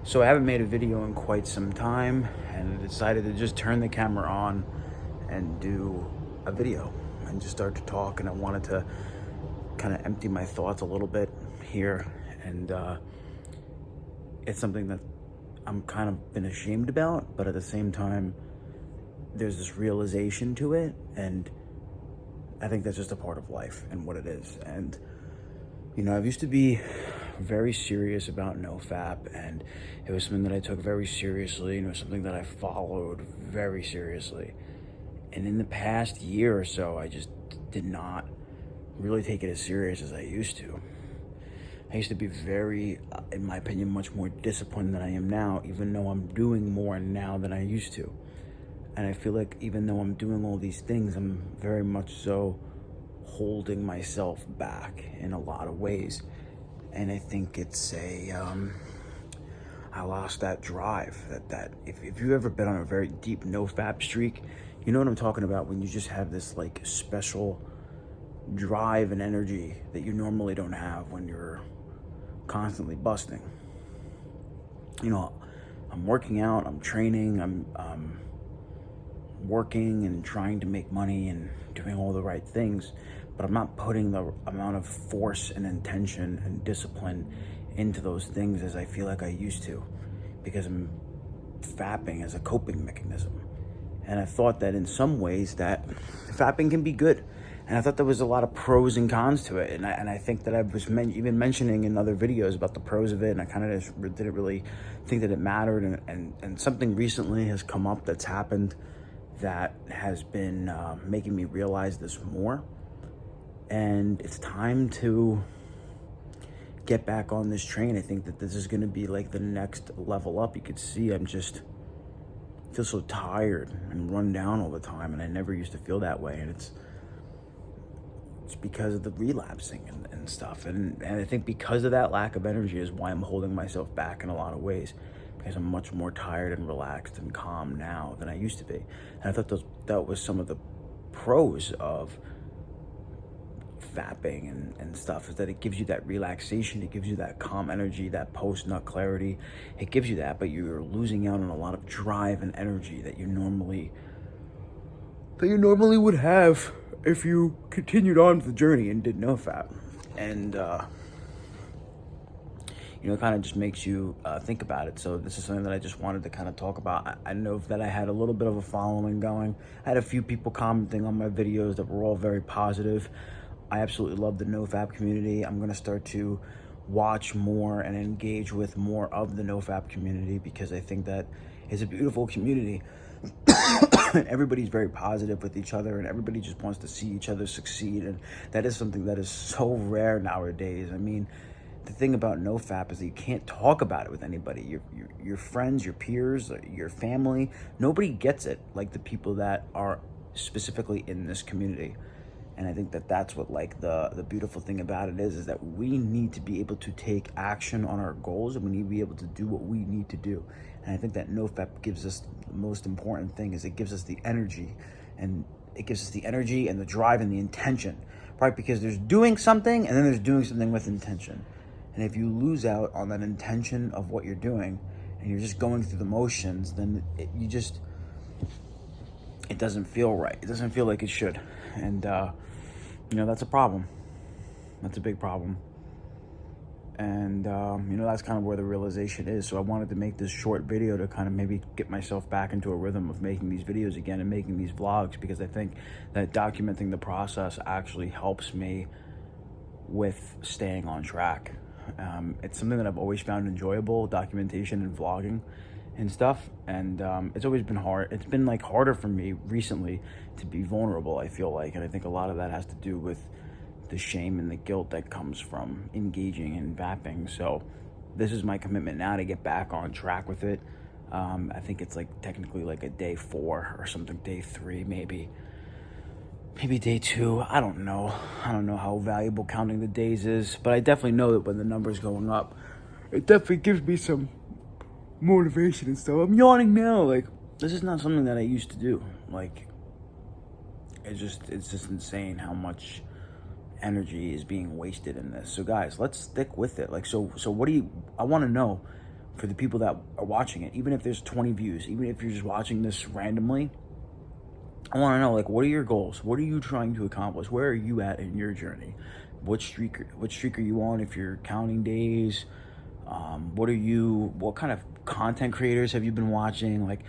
So I haven't made a video in quite some time, and I decided to just turn the camera on and do a video and just start to talk. And I wanted to kind of empty my thoughts a little bit here. And it's something that I'm kind of been ashamed about, but at the same time, there's this realization to it. And I think that's just a part of life and what it is. And I've used to be very serious about NoFap, and it was something that I took very seriously, and it was something that I followed very seriously. And in the past year or so, I just did not really take it as serious as I used to. I used to be very, in my opinion, much more disciplined than I am now, even though I'm doing more now than I used to. And I feel like even though I'm doing all these things, I'm very much so holding myself back in a lot of ways. And I think it's I lost that drive. That if you've ever been on a very deep no-fap streak, you know what I'm talking about, when you just have this like special drive and energy that you normally don't have when you're constantly busting. I'm working out, I'm training, I'm working and trying to make money and doing all the right things, but I'm not putting the amount of force and intention and discipline into those things as I feel like I used to, because I'm fapping as a coping mechanism. And I thought that in some ways that fapping can be good. And I thought there was a lot of pros and cons to it. And I think that I was even mentioning in other videos about the pros of it, and I kind of just didn't really think that it mattered. And something recently has come up that's happened that has been making me realize this more. And it's time to get back on this train. I think that this is going to be like the next level up. You could see I feel so tired and run down all the time, and I never used to feel that way. And it's because of the relapsing and stuff. And I think because of that lack of energy is why I'm holding myself back in a lot of ways, because I'm much more tired and relaxed and calm now than I used to be. And I thought that was some of the pros of fapping and stuff, is that it gives you that relaxation, it gives you that calm energy, that post-nut clarity. It gives you that, but you're losing out on a lot of drive and energy that you normally would have if you continued on the journey and did no fap. And it kind of just makes you think about it. So this is something that I just wanted to kind of talk about. I know that I had a little bit of a following going. I had a few people commenting on my videos that were all very positive. I absolutely love the NoFap community. I'm going to start to watch more and engage with more of the NoFap community, because I think that it's a beautiful community. Everybody's very positive with each other, and everybody just wants to see each other succeed. And that is something that is so rare nowadays. I mean, the thing about NoFap is that you can't talk about it with anybody. Your friends, your peers, your family, nobody gets it like the people that are specifically in this community. And I think that that's what the beautiful thing about it is that we need to be able to take action on our goals, and we need to be able to do what we need to do. And I think that NoFap gives us the most important thing, is it gives us the energy, and it gives us the energy and the drive and the intention, right? Because there's doing something, and then there's doing something with intention. And if you lose out on that intention of what you're doing, and you're just going through the motions, then it doesn't feel right. It doesn't feel like it should. And, that's a problem. That's a big problem. And, that's kind of where the realization is. So I wanted to make this short video to kind of maybe get myself back into a rhythm of making these videos again and making these vlogs, because I think that documenting the process actually helps me with staying on track. It's something that I've always found enjoyable, documentation and vlogging and stuff. And it's always been hard. It's been like harder for me recently to be vulnerable, I feel like. And I think a lot of that has to do with the shame and the guilt that comes from engaging in vapping. So this is my commitment now to get back on track with it. I think it's like technically like a day 4 or something, day 3 maybe day 2. I don't know how valuable counting the days is, but I definitely know that when the number's going up, it definitely gives me some motivation and stuff. I'm yawning now. Like, this is not something that I used to do. Like, it's just insane how much energy is being wasted in this. So guys, let's stick with it. Like, so what do you, I want to know, for the people that are watching it, even if there's 20 views, even if you're just watching this randomly, I want to know, like, what are your goals? What are you trying to accomplish? Where are you at in your journey? What streak are you on if you're counting days? What kind of content creators have you been watching? Like,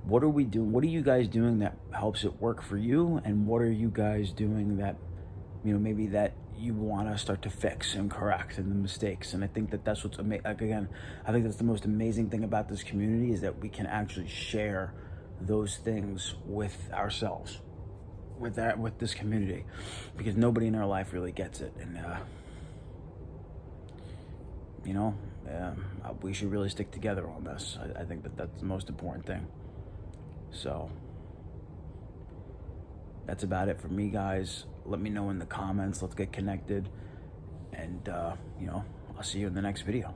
what are we doing? What are you guys doing that helps it work for you? And what are you guys doing that, maybe that you want to start to fix and correct and the mistakes? And I think that that's what's amazing. Like, again, I think that's the most amazing thing about this community, is that we can actually share those things with ourselves, with this community, because nobody in our life really gets it. And we should really stick together on this. I think that that's the most important thing. So that's about it for me, guys. Let me know in the comments. Let's get connected. And, I'll see you in the next video.